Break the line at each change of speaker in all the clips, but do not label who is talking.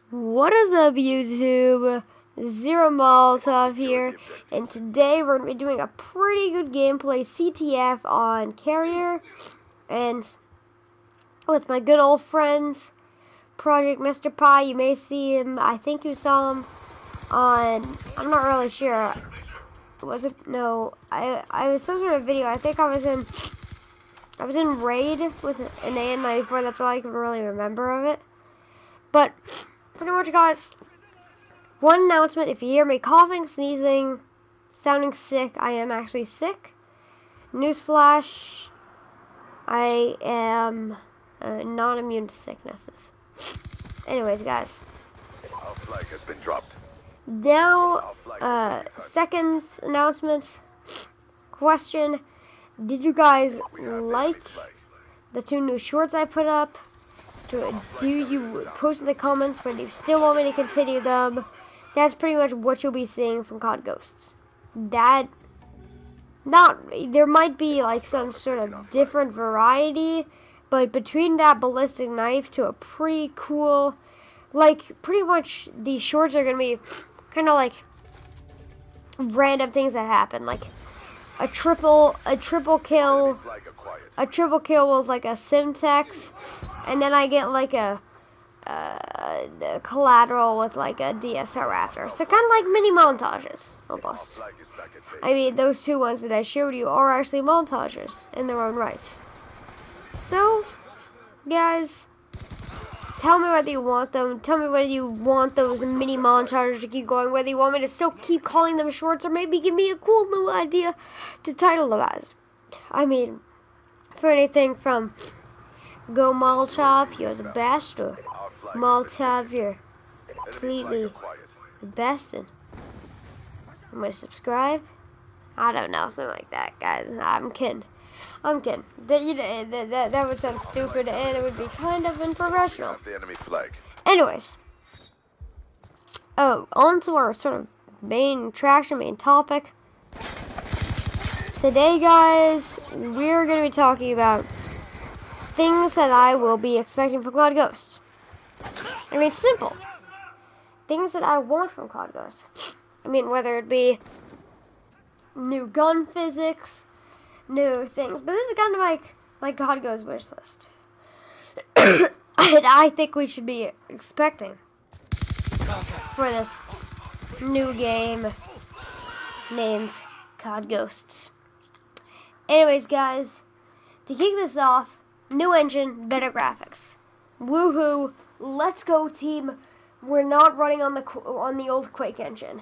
What is up, YouTube? Zero Molotov here, and today we're going to be doing a pretty good gameplay CTF on Carrier, and with my good old friends, Project Mr. Pie. You may see him, I think you saw him on, I'm not really sure, was it, no, I was some sort of video. I think I was in Raid with an AN94, that's all I can really remember of it, but pretty much, guys, one announcement: if you hear me coughing, sneezing, sounding sick, I am actually sick. Newsflash, I am not immune to sicknesses. Anyways, guys.
Our flag has been dropped.
Now, second announcement. Question: did you guys like the 2 new shorts I put up? Do you post in the comments, but do you still want me to continue them? That's pretty much what you'll be seeing from CoD Ghosts. There might be like some sort of different variety, but between that ballistic knife to a pretty cool, like pretty much these shorts are gonna be kind of like random things that happen, like a triple kill with like a Simtex, and then I get like a collateral with like a DSR Raptor. So kind of like mini montages, almost. I mean, those 2 ones that I showed you are actually montages in their own right. So, guys, tell me whether you want them. Tell me whether you want those mini montages to keep going, whether you want me to still keep calling them shorts, or maybe give me a cool new idea to title them as. I mean, for anything from Go Molotov, you're the best, or Molotov, you're completely the best, and I'm gonna subscribe. I don't know, something like that, guys. I'm kidding. That would sound stupid, and it would be kind of unprofessional. Anyways, on to our sort of main topic. Today, guys, we're going to be talking about things that I will be expecting from CoD Ghosts. I mean, simple. Things that I want from CoD Ghosts. I mean, whether it be new gun physics, new things. But this is kind of my CoD Ghosts wish list. And I think we should be expecting for this new game named CoD Ghosts. Anyways, guys, to kick this off, new engine, better graphics. Woohoo! Let's go, team. We're not running on the old Quake engine.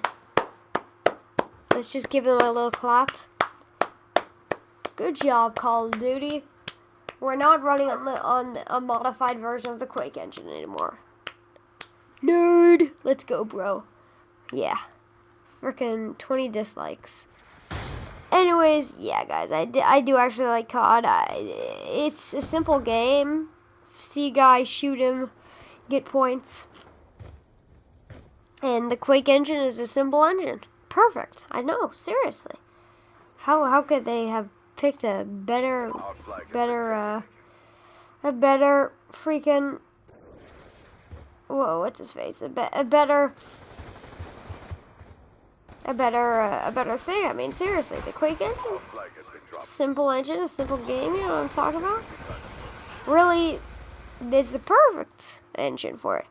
Let's just give them a little clap. Good job, Call of Duty. We're not running on a modified version of the Quake engine anymore. Nerd! Let's go, bro. Yeah. Frickin' 20 dislikes. Anyways, yeah, guys, I do actually like CoD. It's a simple game. See a guy, shoot him, get points. And the Quake engine is a simple engine. Perfect. I know, seriously. How could they have picked a better freaking, whoa, what's his face? A better thing. I mean, seriously, the Quake engine, simple engine, a simple game, you know what I'm talking about? Really, it's the perfect engine for it.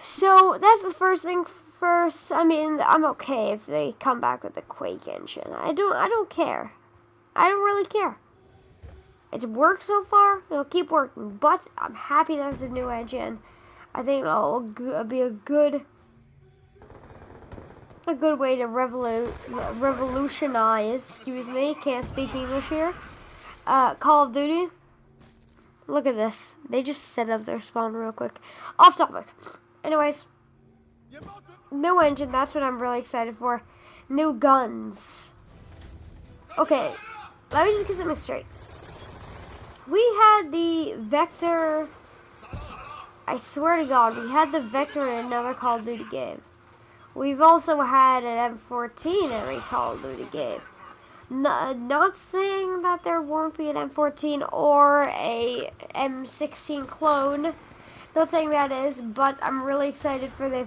So, that's the first thing first. I mean, I'm okay if they come back with the Quake engine. I don't care. I don't really care. It's worked so far, it'll keep working, but I'm happy that it's a new engine. I think it'll be a good way to revolutionize, excuse me, can't speak English here, Call of Duty. Look at this. They just set up their spawn real quick. Off topic. Anyways, new engine, that's what I'm really excited for. New guns. Okay, let me just get something straight. We had the Vector, I swear to God, we had the Vector in another Call of Duty game. We've also had an M14 in every Call of Duty game. Not saying that there won't be an M14 or a M16 clone, Not saying that is, but I'm really excited for the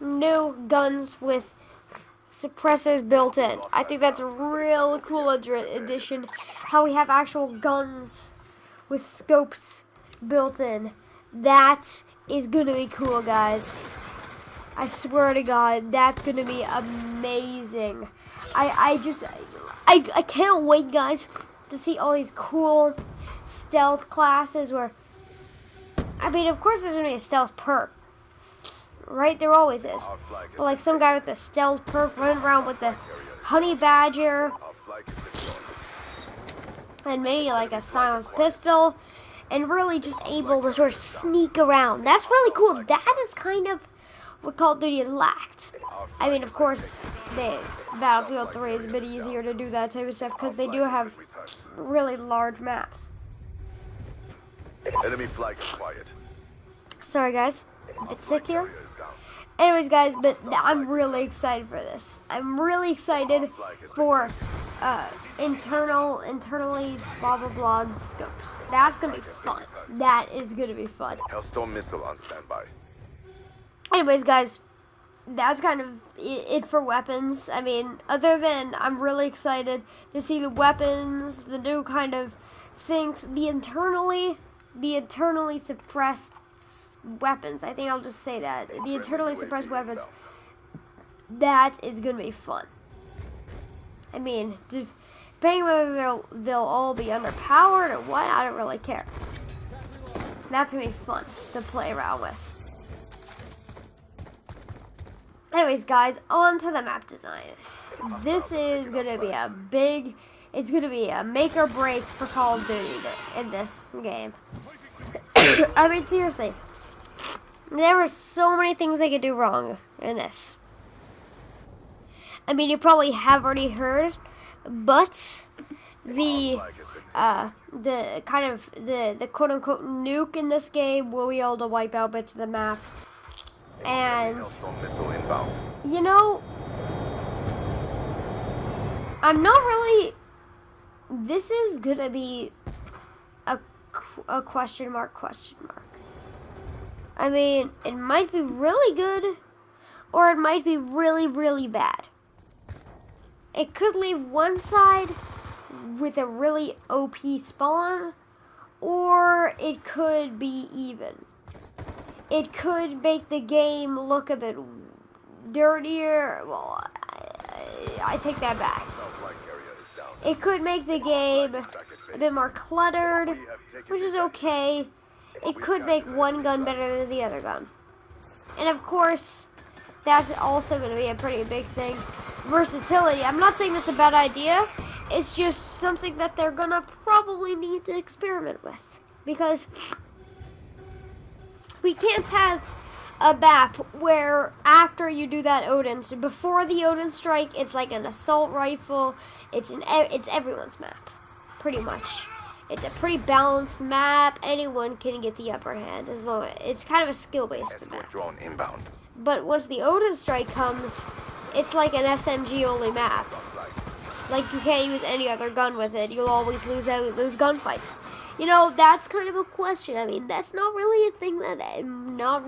new guns with suppressors built in. I think that's a real cool addition. How we have actual guns with scopes built in. That is gonna be cool, guys. I swear to God, that's gonna be amazing. I can't wait, guys, to see all these cool stealth classes where, I mean, of course there's gonna be a stealth perk, right? There always is. But like some guy with a stealth perk running around with the honey badger and maybe like a silenced pistol and really just able to sort of sneak around. That's really cool. That is kind of what Call of Duty has lacked. I mean, of course, Battlefield 3 is a bit easier to do that type of stuff because they do have really large maps.
Enemy flag is quiet.
Sorry, guys. A bit sick here. Anyways, guys, but I'm really excited for this. I'm really excited for internally blah blah blah scopes. That's gonna be fun. That is gonna be fun.
Hellstorm missile on standby.
Anyways, guys, that's kind of it for weapons. I mean, other than I'm really excited to see the weapons, the new kind of things, the internally suppressed weapons. I think I'll just say that. The internally suppressed weapons. That is going to be fun. I mean, depending whether they'll all be underpowered or what, I don't really care. That's going to be fun to play around with. Anyways, guys, on to the map design. This is going to be it's going to be a make or break for Call of Duty in this game. I mean, seriously. There were so many things they could do wrong in this. I mean, you probably have already heard, but the quote unquote nuke in this game will be able to wipe out bits of the map. And you know, I'm not really. This is gonna be a question mark. I mean, it might be really good, or it might be really, really bad. It could leave one side with a really OP spawn, or it could be even. It could make the game look a bit dirtier. Well, I take that back. It could make the game a bit more cluttered, which is okay. It could make one gun better than the other gun. And of course, that's also going to be a pretty big thing. Versatility. I'm not saying that's a bad idea. It's just something that they're going to probably need to experiment with. Because we can't have a map where after you do that Odin, so before the Odin strike, it's like an assault rifle. It's everyone's map, pretty much. It's a pretty balanced map. Anyone can get the upper hand as long as it's kind of a skill-based map.
Drone inbound.
But once the Odin strike comes, it's like an SMG only map. Like you can't use any other gun with it. You'll always lose gunfights. You know, that's kind of a question. I mean, that's not really a thing that not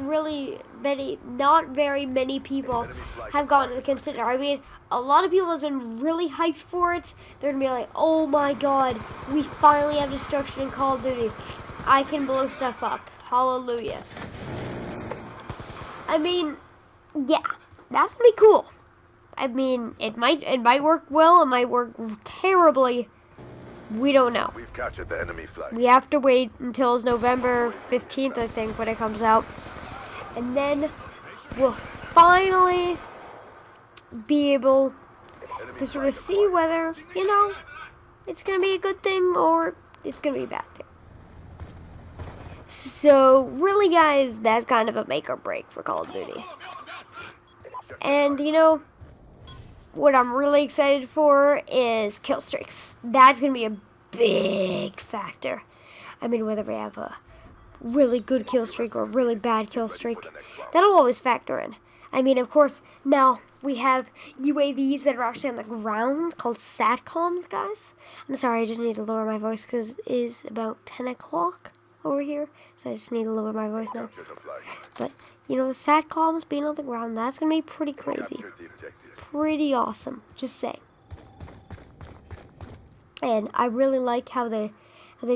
very many people have gotten to consider. I mean, a lot of people have been really hyped for it. They're going to be like, oh my god, we finally have destruction in Call of Duty. I can blow stuff up. Hallelujah. I mean, yeah, that's going to be cool. I mean, it might work well, it might work terribly. We don't know.
We've captured the enemy flag.
We have to wait until November 15th, I think, when it comes out. And then we'll finally be able to sort of see whether, you know, it's going to be a good thing or it's going to be a bad thing. So, really, guys, that's kind of a make or break for Call of Duty. And, you know, what I'm really excited for is kill streaks. That's going to be a big factor. I mean, whether we have a really good kill streak or a really bad kill streak, that'll always factor in. I mean, of course, now we have UAVs that are actually on the ground called SATCOMs, guys. I'm sorry, I just need to lower my voice because it is about 10 o'clock over here, so I just need to lower my voice now.
Capture the flag.
But, you know, the SATCOMs being on the ground, that's going to be pretty crazy.
Capture the objective.
Pretty awesome, just saying. And I really like how they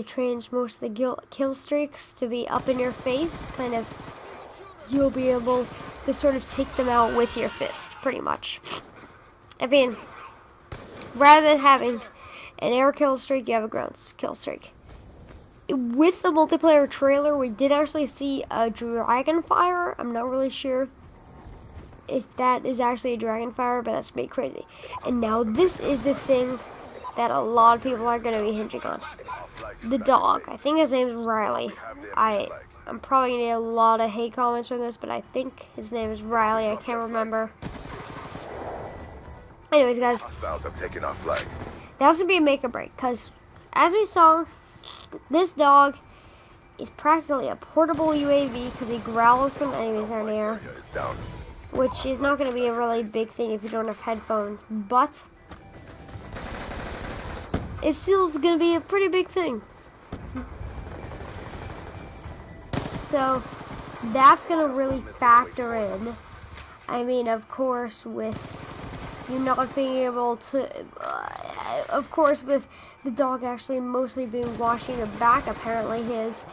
changed most of the kill streaks to be up in your face. Kind of, you'll be able to sort of take them out with your fist, pretty much. I mean, rather than having an air kill streak, you have a ground kill streak. With the multiplayer trailer, we did actually see a dragonfire. I'm not really sure if that is actually a dragonfire, but that's pretty crazy. And now this is the thing that a lot of people are going to be hinging on. The dog. I think his name's Riley. I'm probably going to get a lot of hate comments on this, but I think his name is Riley. I can't remember. Anyways, guys.
Hostiles have taken our flag.
That's going to be a make or break, because as we saw, this dog is practically a portable UAV because he growls when enemies are near,
Area is down.
which is not going to be a really big thing if you don't have headphones, but it still is going to be a pretty big thing. So that's going to really factor in. I mean, of course, with you not being able to, of course, with the dog actually mostly being washing your back, apparently his.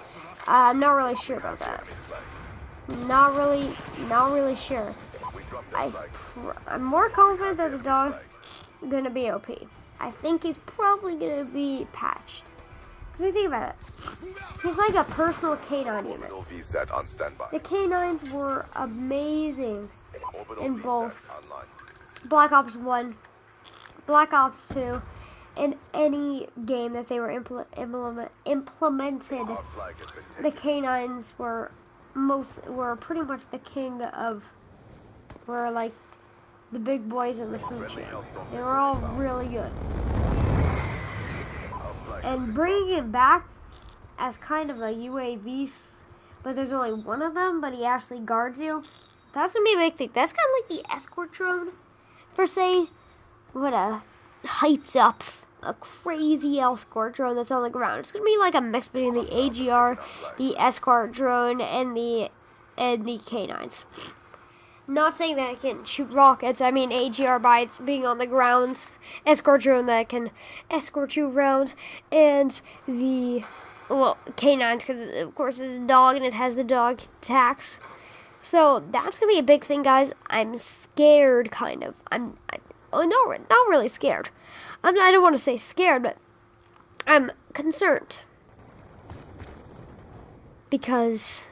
I'm not really sure about that. Not really sure. I'm more confident that the dog's gonna be OP. I think he's probably gonna be patched. Because when you think about it, he's like a personal canine unit.
Orbital VSAT on standby.
The canines were amazing
Orbital
in
VSAT
both
online.
Black Ops 1, Black Ops 2, and any game that they were implemented.
Our flag has been taken.
The canines were pretty much the king of, were like the big boys in the food chain. They were all really good.
Our flag has
And
been
bringing it back as kind of a UAV, but there's only one of them, but he actually guards you. That's gonna be a big thing. That's kind of like the escort drone, per se. What a hyped up, a crazy escort drone that's on the ground. It's gonna be like a mix between the AGR, the escort drone, and the canines. Not saying that it can shoot rockets. I mean AGR by its being on the ground, escort drone that can escort you around, and the canines because of course it's a dog and it has the dog tax. So that's gonna be a big thing, guys. I'm scared, kind of. Not really scared. I don't want to say scared, but I'm concerned because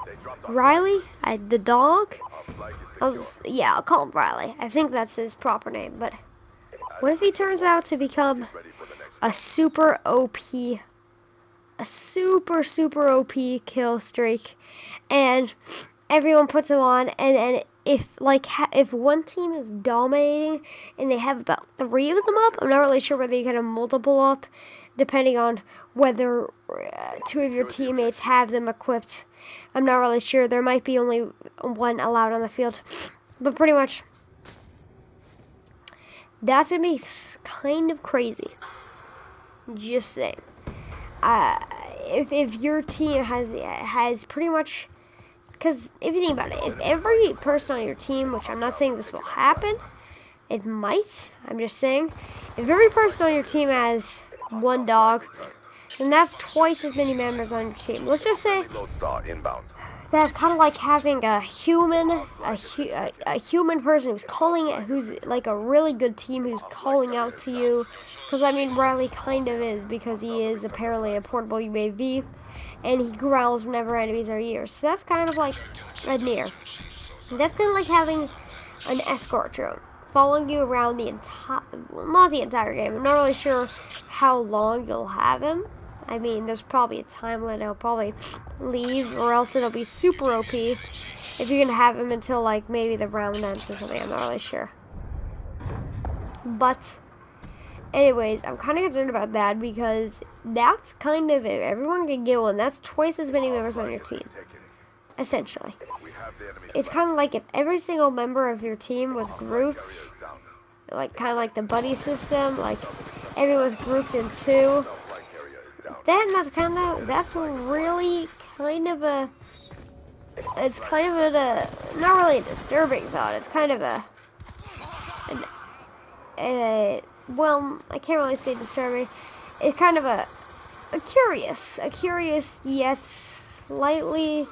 They dropped our
Riley, the dog.
flag is secure.
I'll call him Riley. I think that's his proper name. But what if he turns out to become
Ready for the next
a super OP, a super OP kill streak, and everyone puts him on, and if one team is dominating and they have about 3 of them up, I'm not really sure whether you can have multiple up, depending on whether 2 of your teammates have them equipped. I'm not really sure. There might be only 1 allowed on the field, but pretty much that's gonna be kind of crazy. Just saying. If your team has pretty much. Because if you think about it, if every person on your team, which I'm not saying this will happen, it might, I'm just saying, if every person on your team has 1 dog, then that's twice as many members on your team. Let's just say
Lodestar inbound.
that's kind of like having a human person who's like a really good team who's calling out to you. Because I mean, Riley kind of is, because he is apparently a portable UAV. And he growls whenever enemies are near. So that's kind of like a near. That's kind of like having an escort drone following you around the entire, well, not the entire game. I'm not really sure how long you'll have him. I mean, there's probably a time limit. He'll probably leave, or else it'll be super OP if you're going to have him until like maybe the round ends or something. I'm not really sure. But anyways, I'm kind of concerned about that, because that's kind of, if everyone can get one, that's twice as many members on your team, essentially.
We have the enemy
It's
flag.
kind of like if every single member of your team was groups,
Carrier is down.
like kind of like the buddy system, like everyone was grouped in 2,
Our flag carrier is
that's really kind of a, it's kind of not really a disturbing thought. It's kind of well, I can't really say disturbing. It's kind of a curious yet slightly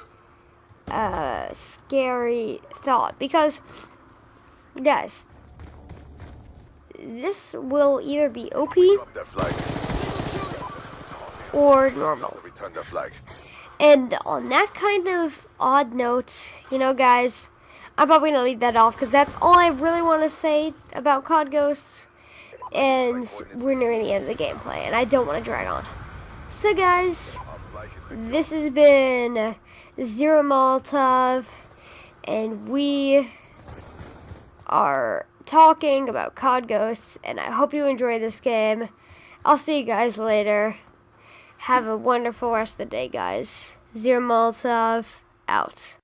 scary thought, because guys, this will either be OP
Drop their flag.
or normal.
Return their flag.
And on that kind of odd note, you know, guys, I'm probably going to leave that off because that's all I really want to say about CoD Ghosts. And we're nearing the end of the gameplay, and I don't want to drag on. So, guys, this has been Zero Molotov, and we are talking about CoD Ghosts, and I hope you enjoy this game. I'll see you guys later. Have a wonderful rest of the day, guys. Zero Molotov, out.